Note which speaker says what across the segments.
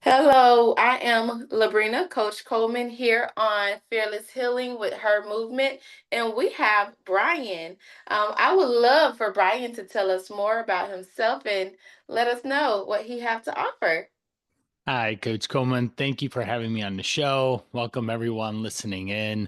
Speaker 1: Hello, I am Labrina, Coach Coleman here on Fearless Healing with Her Movement, and we have Brian. I would love for Brian to tell us more about himself and let us know what he have to offer.
Speaker 2: Hi, Coach Coleman. Thank you for having me on the show. Welcome everyone listening in.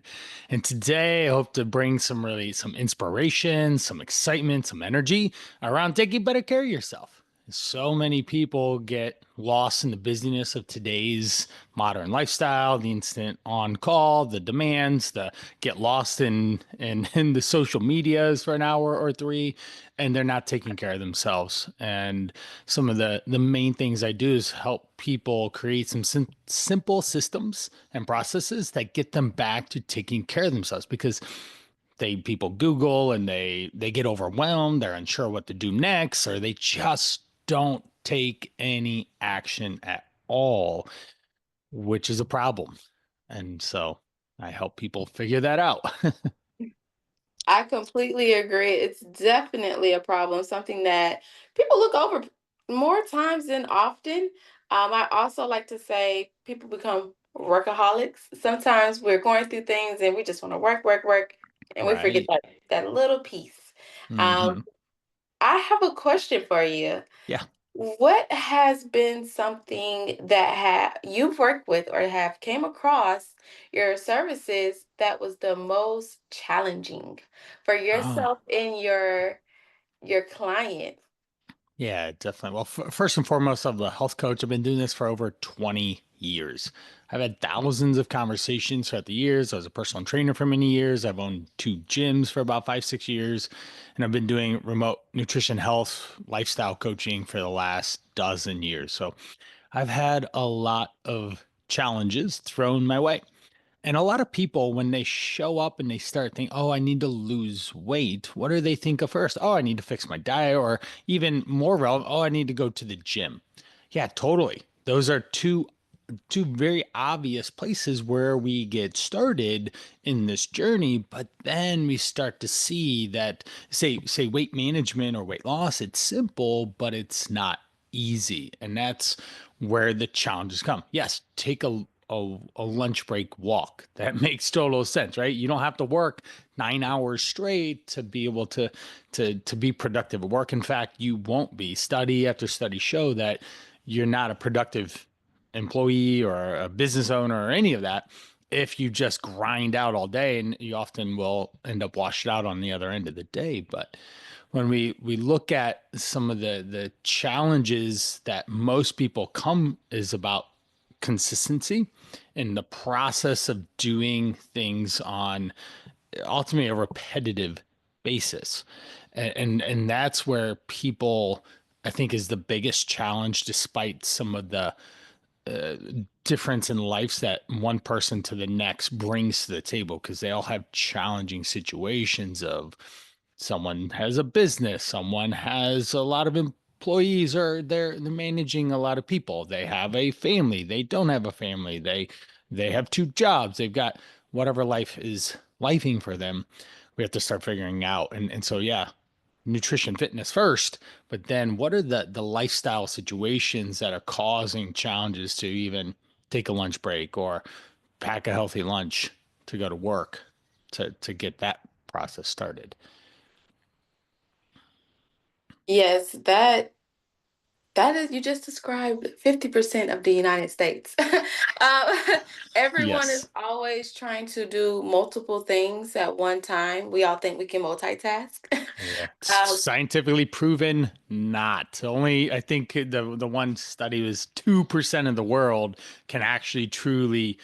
Speaker 2: And today I hope to bring some inspiration, some excitement, some energy around taking better care of yourself. So many people get lost in the busyness of today's modern lifestyle, the instant on call, the demands, the get lost in the social medias for an hour or three, and they're not taking care of themselves. And some of the main things I do is help people create some simple systems and processes that get them back to taking care of themselves because people Google and they get overwhelmed, they're unsure what to do next, or they just don't take any action at all, which is a problem. And so I help people figure that out.
Speaker 1: I completely agree. It's definitely a problem, something that people look over more times than often. I also like to say people become workaholics. Sometimes we're going through things and we just want to work, work, work, and we forget
Speaker 2: Right.
Speaker 1: that little piece. Um,
Speaker 2: Hmm.
Speaker 1: I have a question for you.
Speaker 2: Yeah.
Speaker 1: What has been something that you've worked with or have came across your services that was the most challenging for
Speaker 2: Oh.
Speaker 1: yourself and your client?
Speaker 2: Yeah, definitely. Well, first and foremost, I'm a health coach. I've been doing this for over 20 years. I've had thousands of conversations throughout the years. I was a personal trainer for many years. I've owned two gyms for about 5, 6 years. And I've been doing remote nutrition, health, lifestyle coaching for the last dozen years. So I've had a lot of challenges thrown my way. And a lot of people, when they show up and they start thinking, oh, I need to lose weight, what do they think of first? Oh, I need to fix my diet, or even more relevant, oh, I need to go to the gym. Yeah, totally. Those are two very obvious places where we get started in this journey, but then we start to see that say weight management or weight loss, it's simple, but it's not easy. And that's where the challenges come. Yes, take a lunch break walk. That makes total sense, right? You don't have to work 9 hours straight to be able to be productive at work. In fact, you won't be. Study after study show that you're not a productive employee or a business owner or any of that if you just grind out all day, and you often will end up washed out on the other end of the day. But when we look at some of the challenges that most people come is about consistency in the process of doing things on ultimately a repetitive basis. And that's where people, I think, is the biggest challenge, despite some of the difference in lives that one person to the next brings to the table, because they all have challenging situations of someone has a business, someone has a lot of employees, or they're managing a lot of people, they have a family, they don't have a family, they have two jobs, they've got whatever life is lifing for them. We have to start figuring out. And so yeah, nutrition fitness first, but then what are the lifestyle situations that are causing challenges to even take a lunch break or pack a healthy lunch to go to work, to get that process started.
Speaker 1: Yes, that is, you just described 50% of the United States. Um, everyone is
Speaker 2: Yes.
Speaker 1: always trying to do multiple things at one time. We all think we can multitask.
Speaker 2: Yeah.
Speaker 1: Um,
Speaker 2: Scientifically proven not. Only I think the one study was 2% of the world can actually truly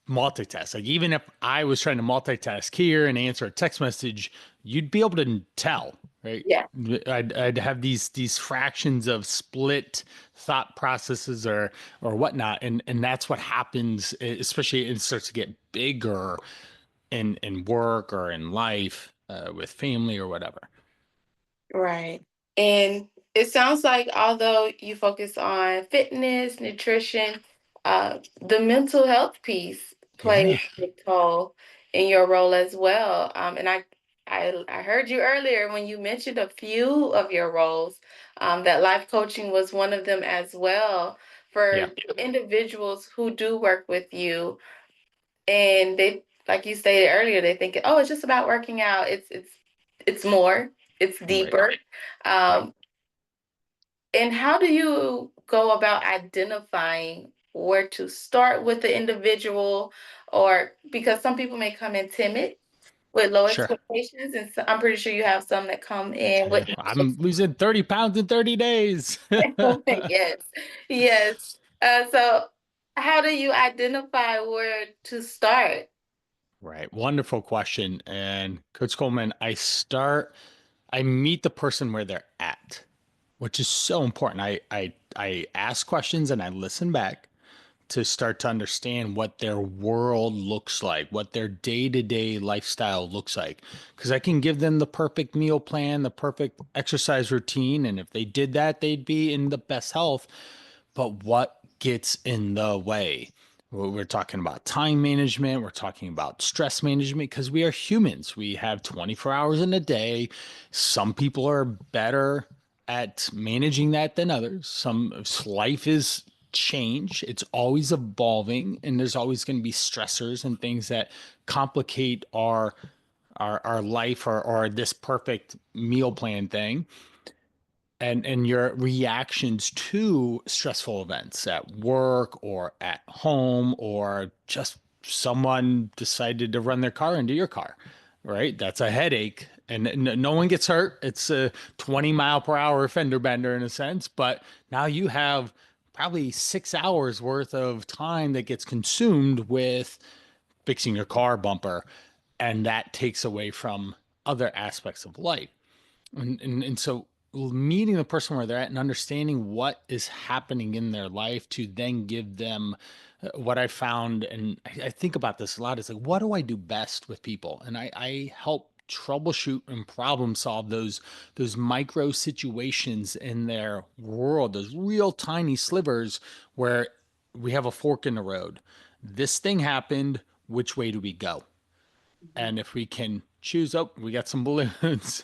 Speaker 2: multitask. Like even if I was trying to multitask here and answer a text message, you'd be able to tell, right?
Speaker 1: yeah.
Speaker 2: I'd have these fractions of split thought processes or whatnot, and that's what happens, especially it starts to get bigger in work or in life, with family or whatever.
Speaker 1: Right. And it sounds like although you focus on fitness, nutrition, the mental health piece plays
Speaker 2: Yeah.
Speaker 1: a big toll in your role as well. And I heard you earlier when you mentioned a few of your roles, that life coaching was one of them as well. for
Speaker 2: Yeah.
Speaker 1: individuals who do work with you and they, like you stated earlier, they think, oh, it's just about working out. It's more, it's
Speaker 2: Right.
Speaker 1: deeper.
Speaker 2: Right.
Speaker 1: Um, and how do you go about identifying where to start with the individual, or because some people may come in timid with low
Speaker 2: Sure.
Speaker 1: expectations, and so I'm pretty sure you have some that come in with
Speaker 2: I'm losing 30 pounds in 30 days.
Speaker 1: yes, yes. So how do you identify where to start?
Speaker 2: Right. Wonderful question. And Coach Coleman, I meet the person where they're at, which is so important. I ask questions and I listen back to start to understand what their world looks like, what their day-to-day lifestyle looks like. Because I can give them the perfect meal plan, the perfect exercise routine, and if they did that, they'd be in the best health. But what gets in the way? We're talking about time management, we're talking about stress management because we are humans. We have 24 hours in a day. Some people are better at managing that than others. Some life is change. It's always evolving and there's always going to be stressors and things that complicate our life or this perfect meal plan thing and your reactions to stressful events at work or at home or just someone decided to run their car into your car, right? That's a headache and no one gets hurt. It's a 20-mile-per-hour fender bender in a sense, but now you have probably 6 hours worth of time that gets consumed with fixing your car bumper, and that takes away from other aspects of life. And so meeting the person where they're at and understanding what is happening in their life to then give them what I found, and I think about this a lot, is like, what do I do best with people? And I help troubleshoot and problem solve those micro situations in their world, those real tiny slivers where we have a fork in the road. This thing happened. Which way do we go? And if we can choose, oh, we got some balloons.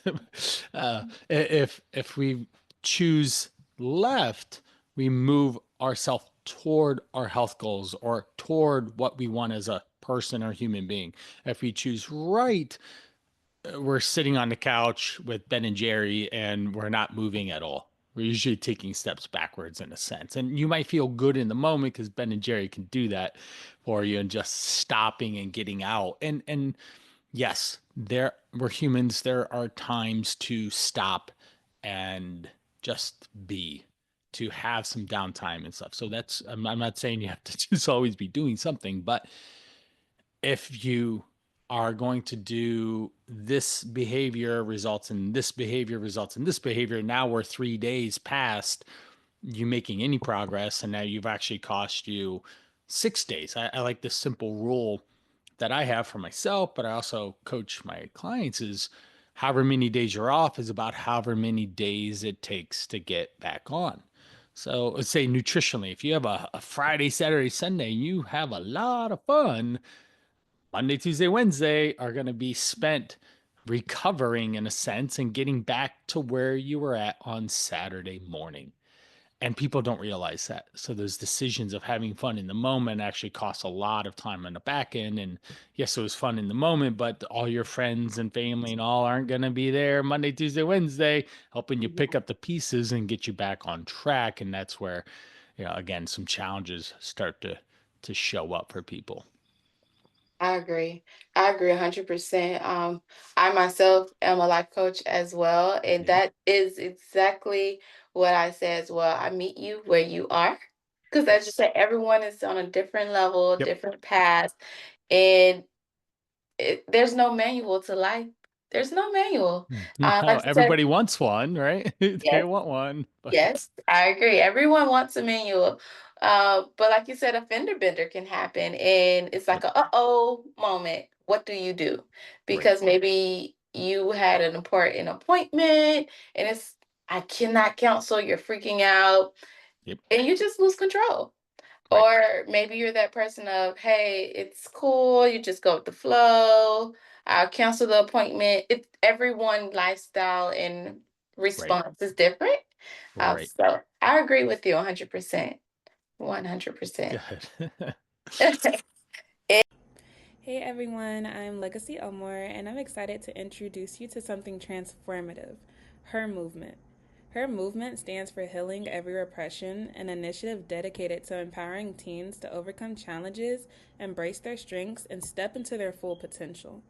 Speaker 2: If we choose left, we move ourselves toward our health goals or toward what we want as a person or human being. If we choose right, we're sitting on the couch with Ben and Jerry and we're not moving at all. We're usually taking steps backwards in a sense. And you might feel good in the moment because Ben and Jerry can do that for you and just stopping and getting out. And yes, there we're humans. There are times to stop and just be, to have some downtime and stuff. So that's I'm not saying you have to just always be doing something, but if you are going to do this behavior results in this behavior results in this behavior, now we're 3 days past you making any progress, and now you've actually cost you 6 days. I like this simple rule that I have for myself, but I also coach my clients is however many days you're off is about however many days it takes to get back on. So let's say nutritionally, if you have a Friday, Saturday, Sunday, you have a lot of fun. Monday, Tuesday, Wednesday are going to be spent recovering in a sense and getting back to where you were at on Saturday morning. And people don't realize that. So those decisions of having fun in the moment actually cost a lot of time on the back end. And yes, it was fun in the moment, but all your friends and family and all aren't going to be there Monday, Tuesday, Wednesday, helping you pick up the pieces and get you back on track. And that's where, again, some challenges start to show up for people.
Speaker 1: I agree. I agree 100%. I myself am a life coach as well, and
Speaker 2: Yeah.
Speaker 1: that is exactly what I say as well. I meet you where you are, because as you
Speaker 2: Yes.
Speaker 1: said, everyone is on a different level,
Speaker 2: Yep.
Speaker 1: different path, and there's no manual to life. There's no manual.
Speaker 2: No,
Speaker 1: Like you said,
Speaker 2: everybody wants one, right? They
Speaker 1: yes.
Speaker 2: want one, but
Speaker 1: Yes, I agree. Everyone wants a manual. But like you said, a fender bender can happen and it's like
Speaker 2: yep.
Speaker 1: a uh-oh moment. What do you do?
Speaker 2: Right.
Speaker 1: Because maybe you had an important appointment and it's I cannot cancel, you're freaking out
Speaker 2: Yep.
Speaker 1: and you just lose control.
Speaker 2: Right.
Speaker 1: Or maybe you're that person of, hey, it's cool, you just go with the flow. I'll cancel the appointment. It everyone lifestyle and
Speaker 2: Right.
Speaker 1: response is different.
Speaker 2: Right.
Speaker 1: So I agree with you 100%. 100%.
Speaker 2: Good.
Speaker 3: Hey everyone, I'm Legacy Elmore, and I'm excited to introduce you to something transformative, Her Movement. Her Movement stands for Healing Every Repression, an initiative dedicated to empowering teens to overcome challenges, embrace their strengths, and step into their full potential.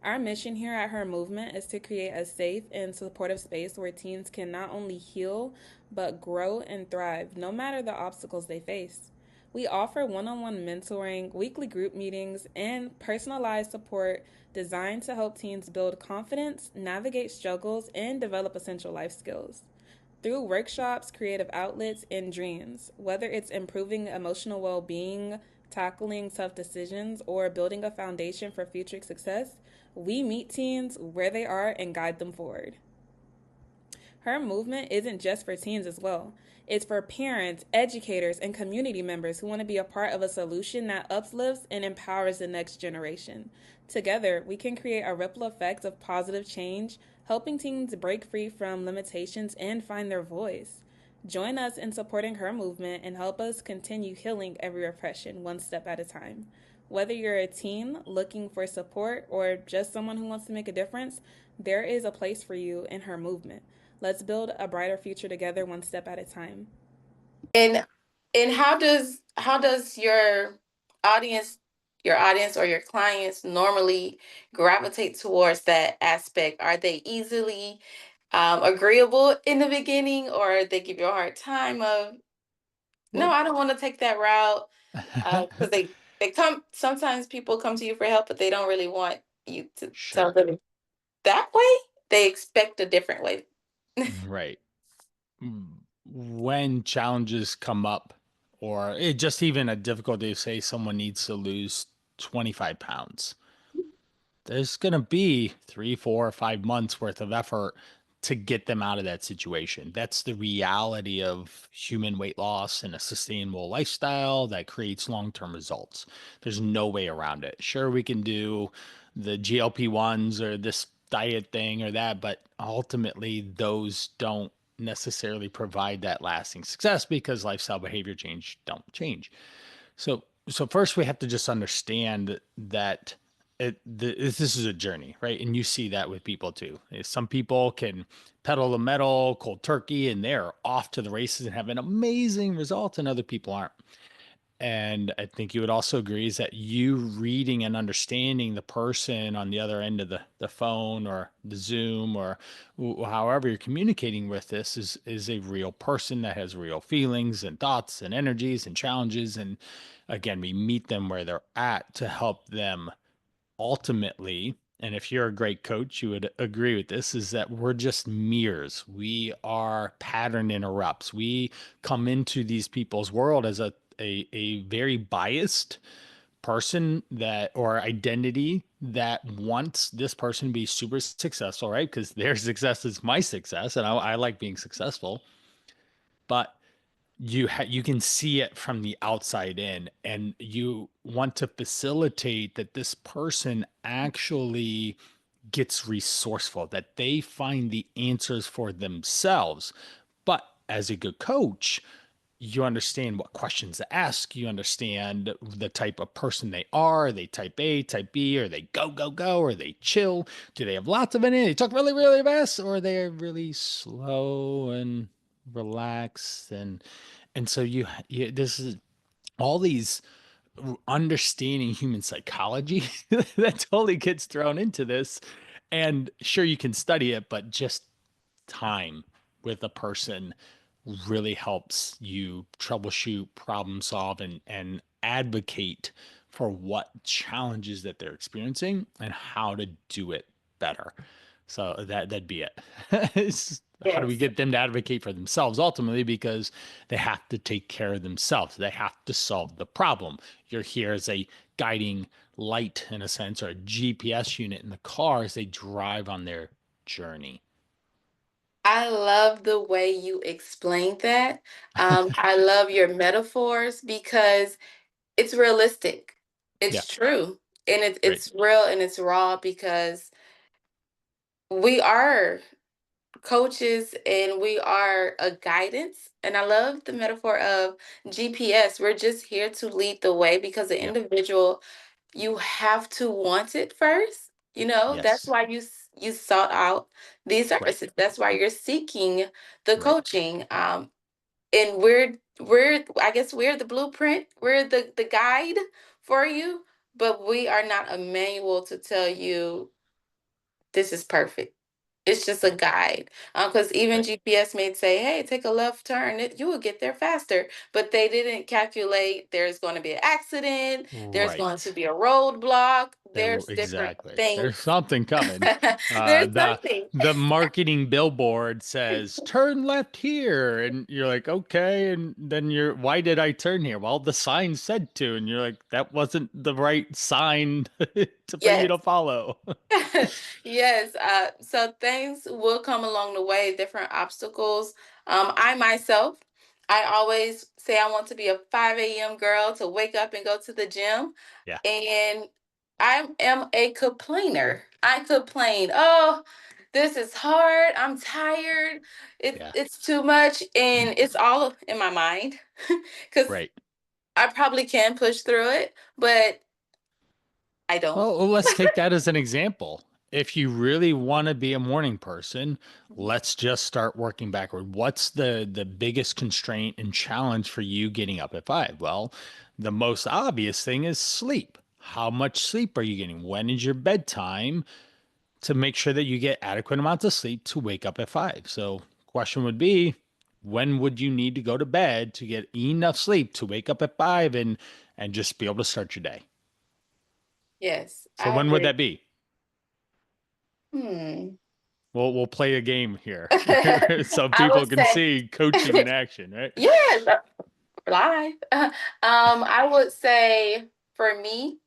Speaker 3: Our mission here at Her Movement is to create a safe and supportive space where teens can not only heal, but grow and thrive, no matter the obstacles they face. We offer one on one mentoring, weekly group meetings, and personalized support designed to help teens build confidence, navigate struggles, and develop essential life skills. Through workshops, creative outlets, and dreams, whether it's improving emotional well being, tackling tough decisions, or building a foundation for future success, we meet teens where they are and guide them forward. Her movement isn't just for teens as well. It's for parents, educators, and community members who want to be a part of a solution that uplifts and empowers the next generation. Together, we can create a ripple effect of positive change, helping teens break free from limitations and find their voice. Join us in supporting her movement and help us continue healing every oppression one step at a time. Whether you're a teen looking for support or just someone who wants to make a difference, there is a place for you in her movement. Let's build a brighter future together, one step at a time.
Speaker 1: And how does your audience or your clients normally gravitate towards that aspect? Are they easily agreeable in the beginning, or they give you a hard time of no,
Speaker 2: Well,
Speaker 1: I don't want to take that route? Because they come, sometimes people come to you for help, but they don't really want you to tell
Speaker 2: sure.
Speaker 1: them that way. They expect a different way.
Speaker 2: Right. When challenges come up, or just even a difficulty, say someone needs to lose 25 pounds, there's going to be 3, 4, 5 months worth of effort to get them out of that situation. That's the reality of human weight loss and a sustainable lifestyle that creates long term results. There's no way around it. Sure, we can do the GLP-1s or this diet thing or that, but ultimately, those don't necessarily provide that lasting success because lifestyle behavior change don't change. So first we have to just understand that this is a journey, right? And you see that with people too. Some people can pedal the metal cold turkey and they're off to the races and have an amazing result, and other people aren't. And I think you would also agree is that you reading and understanding the person on the other end of the phone or the Zoom or however you're communicating with this is a real person that has real feelings and thoughts and energies and challenges. And again, we meet them where they're at to help them ultimately. And if you're a great coach, you would agree with this, is that we're just mirrors. We are pattern interrupts. We come into these people's world as a very biased person that or identity that wants this person to be super successful, right? Because their success is my success, and I like being successful. But you can see it from the outside in, and you want to facilitate that this person actually gets resourceful, that they find the answers for themselves. But as a good coach, you understand what questions to ask. You understand the type of person they are. They type A, type B, or they go, go, go, or they chill? Do they have lots of energy? They talk really, really fast, or are they really slow and relaxed? And so you this is all these understanding human psychology that totally gets thrown into this. And sure, you can study it, but just time with a person really helps you troubleshoot, problem solve, and advocate for what challenges that they're experiencing and how to do it better. So that'd be it. How do we
Speaker 1: Yes.
Speaker 2: get them to advocate for themselves ultimately? Because they have to take care of themselves. They have to solve the problem. You're here as a guiding light in a sense, or a GPS unit in the car as they drive on their journey.
Speaker 1: I love the way you explained that. I love your metaphors because it's realistic.
Speaker 2: Yeah,
Speaker 1: It's true. And
Speaker 2: right.
Speaker 1: it's real and it's raw because we are coaches and we are a guidance. And I love the metaphor of GPS. We're just here to lead the way because the
Speaker 2: Yep.
Speaker 1: individual, you have to want it first. You know, that's
Speaker 2: Yes.
Speaker 1: why you sought out these
Speaker 2: Right.
Speaker 1: services. That's why you're seeking the
Speaker 2: Right.
Speaker 1: coaching. And we're I guess we're the blueprint. We're the guide for you, but we are not a manual to tell you this is perfect. It's just a
Speaker 2: Right.
Speaker 1: guide. Because even
Speaker 2: Right.
Speaker 1: GPS may say, hey, take a left turn, you will get there faster. But they didn't calculate there's going to be an accident, there's going to
Speaker 2: Right.
Speaker 1: be a roadblock,
Speaker 2: There,
Speaker 1: there's different
Speaker 2: exactly. There's
Speaker 1: things.
Speaker 2: something coming. Uh,
Speaker 1: There's
Speaker 2: the
Speaker 1: something.
Speaker 2: the marketing billboard says turn left here, and you're like, okay, and then you're, why did I turn here? Well, the sign said to, and you're like, that wasn't the right sign for you
Speaker 1: Yes.
Speaker 2: to follow.
Speaker 1: Yes, so things will come along the way, different obstacles. I myself, I always say I want to be a 5 a.m. girl to wake up and go to the gym.
Speaker 2: Yeah.
Speaker 1: And I am a complainer. I complain, oh, this is hard. I'm tired.
Speaker 2: Yeah.
Speaker 1: It's too much. And it's all in my mind because
Speaker 2: Right.
Speaker 1: I probably can push through it, but I don't.
Speaker 2: Well, let's take that as an example. If you really want to be a morning person, let's just start working backward. What's the biggest constraint and challenge for you getting up at 5? Well, the most obvious thing is sleep. How much sleep are you getting? When is your bedtime to make sure that you get adequate amounts of sleep to wake up at 5? So, question would be, when would you need to go to bed to get enough sleep to wake up at 5 and just be able to start your day?
Speaker 1: Yes,
Speaker 2: So
Speaker 1: I
Speaker 2: when would
Speaker 1: agree.
Speaker 2: that be?
Speaker 1: Hmm.
Speaker 2: We'll play a game here so
Speaker 1: I
Speaker 2: people
Speaker 1: would
Speaker 2: can
Speaker 1: say,
Speaker 2: see coaching in action, right?
Speaker 1: yes, live. I would say for me,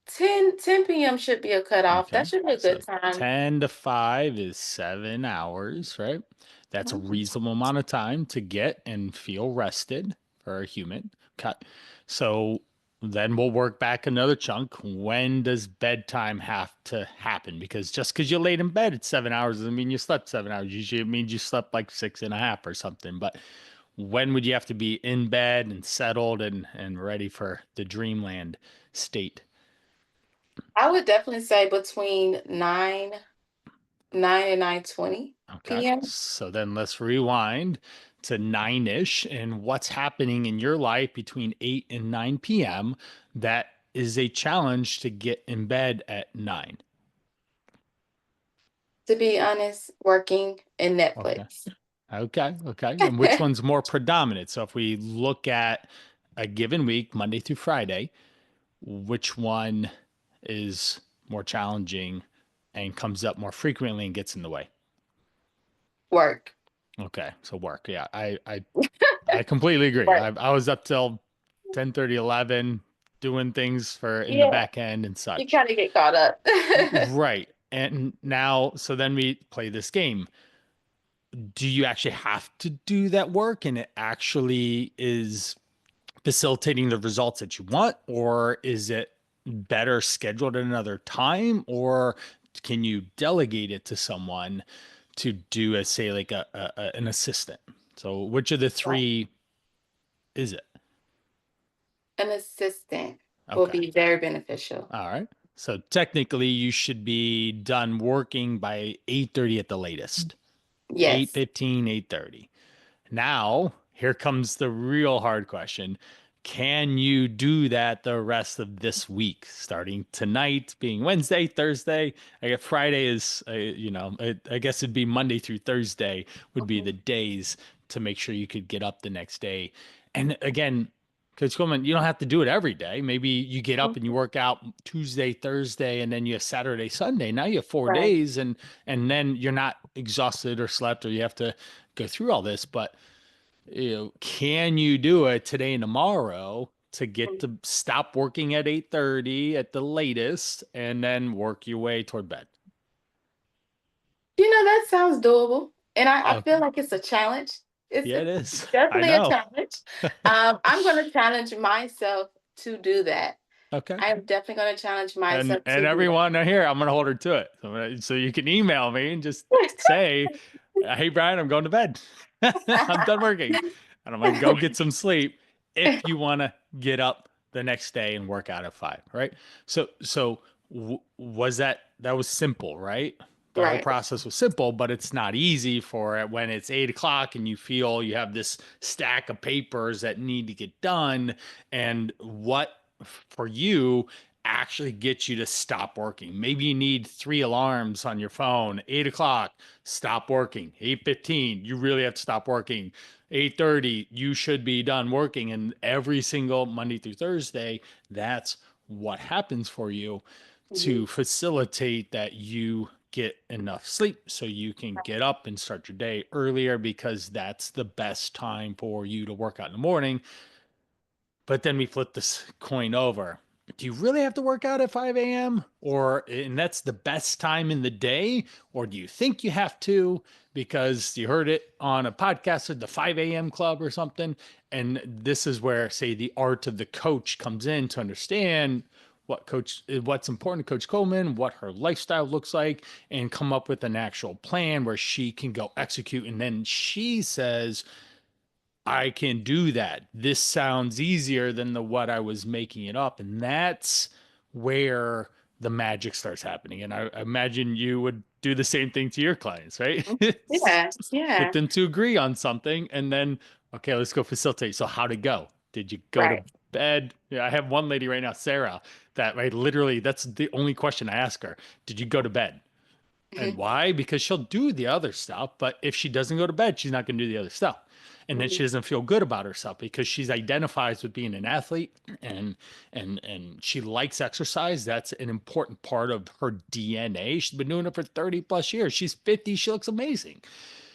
Speaker 1: 10 p.m. should be a cutoff.
Speaker 2: Okay.
Speaker 1: That should be a
Speaker 2: So
Speaker 1: good time.
Speaker 2: 10 to 5 is 7 hours, right? That's a
Speaker 1: Mm.
Speaker 2: reasonable amount of time to get and feel rested for a human. Cut. So then we'll work back another chunk. When does bedtime have to happen? Because just because you laid in bed at 7 hours doesn't mean you slept 7 hours. Usually it means you slept like six and a half or something. But when would you have to be in bed and settled and ready for the dreamland state?
Speaker 1: I would definitely say between 9 and 9:20
Speaker 2: Okay.
Speaker 1: p.m.
Speaker 2: So then let's rewind to 9-ish and what's happening in your life between 8 and 9 p.m. that is a challenge to get in bed at 9.
Speaker 1: To be honest, working in
Speaker 2: Okay.
Speaker 1: Netflix.
Speaker 2: Okay. Okay. And which one's more predominant? So if we look at a given week, Monday through Friday, which one is more challenging and comes up more frequently and gets in the way?
Speaker 1: Work.
Speaker 2: Okay, so work. Yeah, I completely agree.
Speaker 1: Work.
Speaker 2: I was up till 10:30, 11, doing things for in the
Speaker 1: Yeah,
Speaker 2: back end and
Speaker 1: you
Speaker 2: such.
Speaker 1: kind of get caught up.
Speaker 2: Right. And now, so then we play this game. Do you actually have to do that work and it actually is facilitating the results that you want, or is it better scheduled at another time, or can you delegate it to someone to do as say like an assistant? So which of the
Speaker 1: Right.
Speaker 2: three is it?
Speaker 1: An assistant will
Speaker 2: Okay.
Speaker 1: be very beneficial.
Speaker 2: All right. So technically you should be done working by 8:30 at the latest.
Speaker 1: Yes.
Speaker 2: 8:15, 8:30. Now, here comes the real hard question. Can you do that the rest of this week, starting tonight, being Wednesday, Thursday? I guess Friday is, I guess it'd be Monday through Thursday would be the
Speaker 1: Mhm.
Speaker 2: days to make sure you could get up the next day. And again, Coach Coleman, you don't have to do it every day. Maybe you get up and you
Speaker 1: Mhm.
Speaker 2: work out Tuesday, Thursday, and then you have Saturday, Sunday. Now you have four
Speaker 1: Right.
Speaker 2: days, and then you're not exhausted or slept, or you have to go through all this. But can you do it today and tomorrow to get to stop working at 8:30 at the latest and then work your way toward bed?
Speaker 1: That sounds doable. And I feel
Speaker 2: Okay.
Speaker 1: like it's a challenge.
Speaker 2: Yeah, it
Speaker 1: It's
Speaker 2: is. I
Speaker 1: definitely a
Speaker 2: know.
Speaker 1: challenge. I'm going to challenge myself to do that.
Speaker 2: Okay.
Speaker 1: I am definitely going to challenge
Speaker 2: And
Speaker 1: myself to do
Speaker 2: everyone here, I'm gonna hold her to it. So you can email me and just say, "Hey Brian, I'm going to bed. I'm done working, and I'm gonna go
Speaker 1: that.
Speaker 2: get some sleep." If you want to get up the next day and work out at 5, right? Was that was simple, right? The whole
Speaker 1: Right.
Speaker 2: process was simple, but it's not easy for it when it's 8 o'clock and you feel you have this stack of papers that need to get done. And what for you actually gets you to stop working? Maybe you need 3 alarms on your phone. 8 o'clock, stop working. 8:15, you really have to stop working. 8:30, you should be done working. And every single Monday through Thursday, that's what happens for you
Speaker 1: Mhm.
Speaker 2: to facilitate that you get enough sleep so you can get up and start your day earlier, because that's the best time for you to work out in the morning. But then we flip this coin over. Do you really have to work out at 5 a.m.? And that's the best time in the day? Or do you think you have to because you heard it on a podcast at the 5 a.m. club or something? And this is where, say, the art of the coach comes in to understand what's important to Coach Coleman, what her lifestyle looks like, and come up with an actual plan where she can go execute. And then she says, I can do that. This sounds easier than the what I was making it up. And that's where the magic starts happening. And I imagine you would do the same thing to your clients, right?
Speaker 1: Yeah.
Speaker 2: Get
Speaker 1: Yeah.
Speaker 2: them to agree on something and then, okay, let's go facilitate. So how'd it go? Did you go to
Speaker 1: Right.
Speaker 2: bed? Yeah, I have one lady right now, Sarah, that right literally that's the only question I ask her. Did you go to bed? And
Speaker 1: Mhm.
Speaker 2: why? Because she'll do the other stuff, but if she doesn't go to bed, she's not going to do the other stuff. And then she
Speaker 1: Mhm.
Speaker 2: doesn't feel good about herself because she's identifies with being an athlete, and she likes exercise. That's an important part of her DNA. She's been doing it for 30 plus years. She's 50, she looks amazing.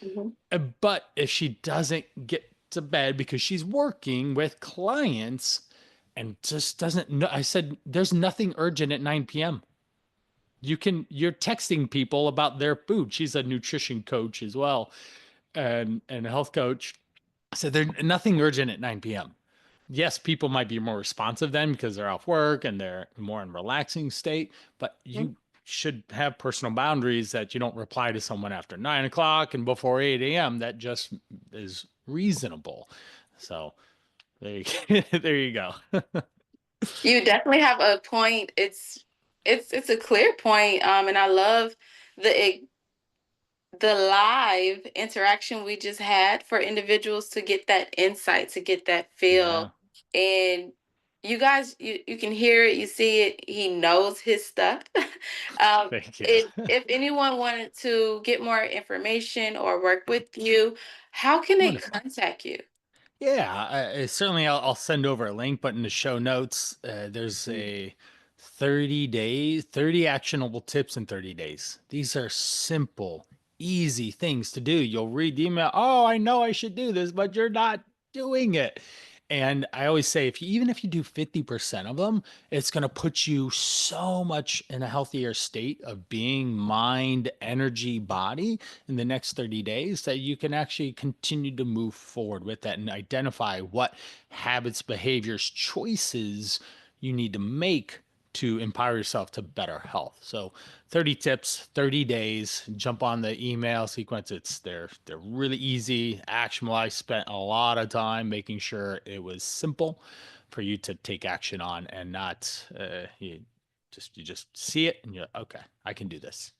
Speaker 1: Mhm.
Speaker 2: But if she doesn't get to bed because she's working with clients and just doesn't know, I said, there's nothing urgent at 9 p.m. You're texting people about their food. She's a nutrition coach as well, and a health coach. So there's nothing urgent at 9 p.m. Yes, people might be more responsive then because they're off work and they're more in relaxing state, but
Speaker 1: Mhm.
Speaker 2: you should have personal boundaries that you don't reply to someone after 9 o'clock and before 8 a.m. That just is reasonable. So there you, there you go.
Speaker 1: You definitely have a point. It's a clear point. And I love the the live interaction we just had for individuals to get that insight, to get that
Speaker 2: Yeah.
Speaker 1: feel. And you guys, you can hear it, you see it, he knows his stuff.
Speaker 2: Thank you.
Speaker 1: If anyone wanted to get more information or work with you, how can they
Speaker 2: Wonderful.
Speaker 1: contact you?
Speaker 2: Yeah, certainly I'll send over a link, but in the show notes, there's
Speaker 1: Mm.
Speaker 2: a 30 days, 30 actionable tips in 30 days. These are simple, easy things to do. You'll read the email. Oh, I know I should do this, but you're not doing it. And I always say, even if you do 50% of them, it's going to put you so much in a healthier state of being mind, energy, body in the next 30 days that you can actually continue to move forward with that and identify what habits, behaviors, choices you need to make to empower yourself to better health. So 30 tips, 30 days, jump on the email sequence. They're really easy, actionable. I spent a lot of time making sure it was simple for you to take action on and not you just see it and you're okay, I can do this.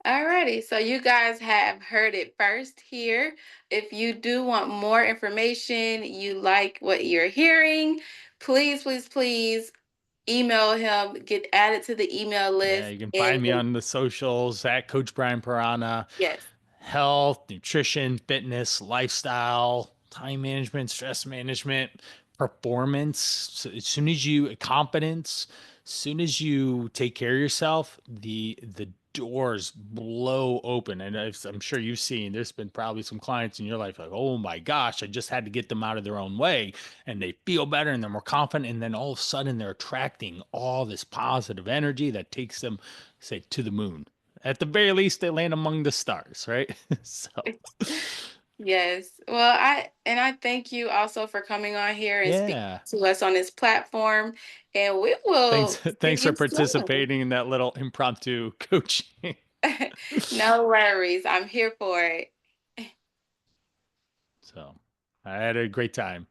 Speaker 1: Alrighty, so you guys have heard it first here. If you do want more information, you like what you're hearing, please, please, please email him, get added to the email
Speaker 2: Yeah,
Speaker 1: list,
Speaker 2: you can find me
Speaker 1: and
Speaker 2: on the socials at Coach Brian Parana.
Speaker 1: yes.
Speaker 2: Health, nutrition, fitness, lifestyle, time management, stress management, performance. So as soon as you competence, as soon as you take care of yourself, the doors blow open. And I'm sure you've seen, there's been probably some clients in your life like, oh my gosh, I just had to get them out of their own way, and they feel better and they're more confident, and then all of a sudden they're attracting all this positive energy that takes them, say, to the moon. At the very least, they land among the stars, right? So
Speaker 1: Yes. Well, I thank you also for coming on here and speaking
Speaker 2: Yeah.
Speaker 1: to us on this platform. And we will see
Speaker 2: Thanks for
Speaker 1: you soon.
Speaker 2: participating in that little impromptu coaching.
Speaker 1: No worries. I'm here for it.
Speaker 2: So I had a great time.